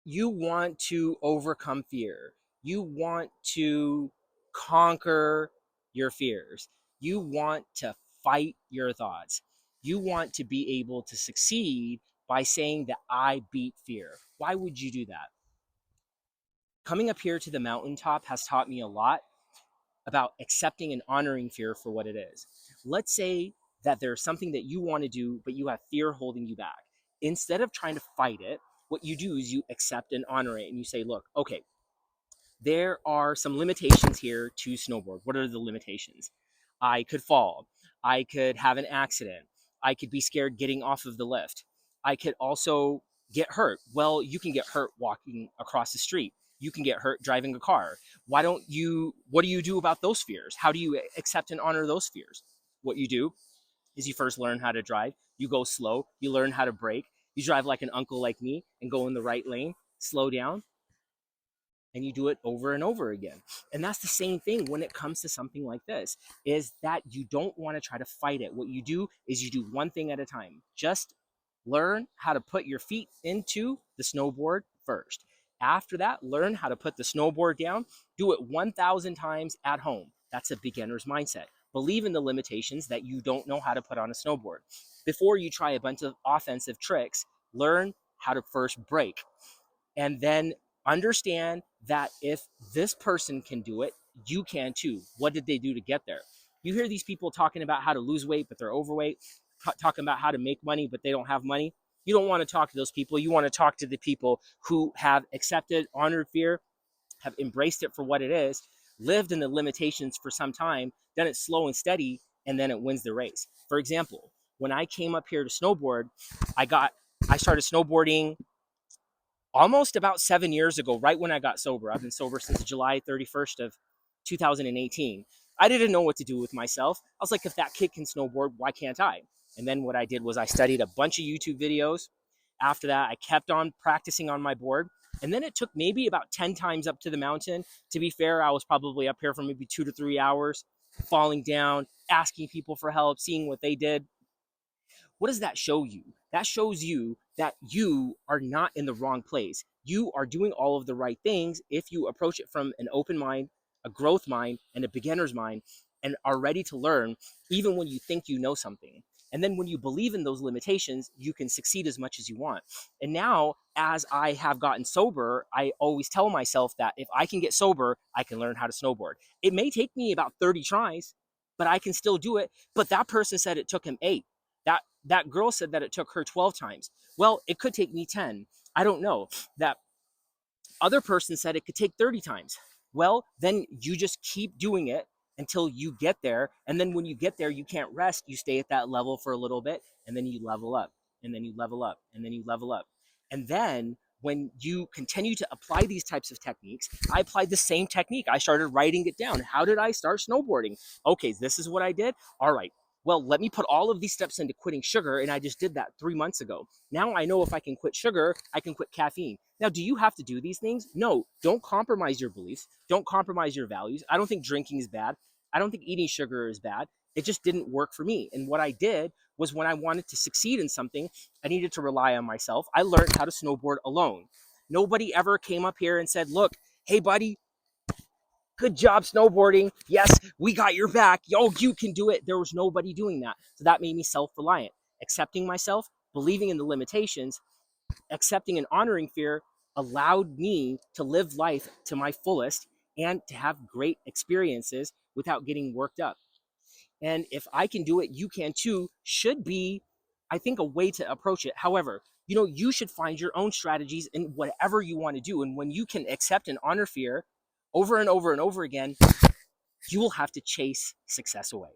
you want to overcome fear. You want to conquer your fears. You want to fight your thoughts. You want to be able to succeed by saying that I beat fear. Why would you do that? Coming up here to the mountaintop has taught me a lot about accepting and honoring fear for what it is. Let's say that there's something that you want to do, but you have fear holding you back. Instead of trying to fight it, what you do is you accept and honor it and you say, look, okay, there are some limitations here to snowboard. What are the limitations? I could fall. I could have an accident. I could be scared getting off of the lift. I could also get hurt. Well, you can get hurt walking across the street. You can get hurt driving a car. What do you do about those fears? How do you accept and honor those fears? What you do is you first learn how to drive. You go slow. You learn how to brake. You drive like an uncle like me and go in the right lane, slow down, and you do it over and over again. And that's the same thing when it comes to something like this, is that you don't want to try to fight it. What you do is you do one thing at a time. Just learn how to put your feet into the snowboard first. After that, learn how to put the snowboard down. Do it 1,000 times at home. That's a beginner's mindset. Believe in the limitations that you don't know how to put on a snowboard. Before you try a bunch of offensive tricks, learn how to first brake. And then understand that if this person can do it, you can too. What did they do to get there? You hear these people talking about how to lose weight, but they're overweight, talking about how to make money, but they don't have money. You don't want to talk to those people. You want to talk to the people who have accepted, honored fear, have embraced it for what it is, lived in the limitations for some time, done it slow and steady, and then it wins the race. For example, when I came up here to snowboard, I started snowboarding almost about 7 years ago, right when I got sober. I've been sober since July 31st of 2018. I didn't know what to do with myself. I was like, if that kid can snowboard, why can't I? And then what I did was I studied a bunch of YouTube videos. After that, I kept on practicing on my board. And then it took maybe about 10 times up to the mountain. To be fair, I was probably up here for maybe 2 to 3 hours, falling down, asking people for help, seeing what they did. What does that show you? That shows you that you are not in the wrong place. You are doing all of the right things if you approach it from an open mind, a growth mind, and a beginner's mind, and are ready to learn even when you think you know something. And then when you believe in those limitations, you can succeed as much as you want. And now, as I have gotten sober, I always tell myself that if I can get sober, I can learn how to snowboard. It may take me about 30 tries, but I can still do it. But that person said it took him 8. That girl said that it took her 12 times. Well, it could take me 10. I don't know. That other person said it could take 30 times. Well, then you just keep doing it until you get there. And then when you get there, you can't rest. You stay at that level for a little bit, and then you level up, and then you level up, and then you level up. And then when you continue to apply these types of techniques, I applied the same technique. I started writing it down. How did I start snowboarding? Okay, this is what I did. All right. Well, let me put all of these steps into quitting sugar, and I just did that 3 months ago. Now I know if I can quit sugar, I can quit caffeine. Now, do you have to do these things? No, don't compromise your beliefs. Don't compromise your values. I don't think drinking is bad. I don't think eating sugar is bad. It just didn't work for me. And what I did was when I wanted to succeed in something, I needed to rely on myself. I learned how to snowboard alone. Nobody ever came up here and said, look, hey, buddy, good job snowboarding. Yes, we got your back. Yo, you can do it. There was nobody doing that. So that made me self-reliant. Accepting myself, believing in the limitations, accepting and honoring fear allowed me to live life to my fullest and to have great experiences without getting worked up. And if I can do it, you can too, should be, I think, a way to approach it. However, you should find your own strategies in whatever you want to do. And when you can accept and honor fear over and over and over again, you will have to chase success away.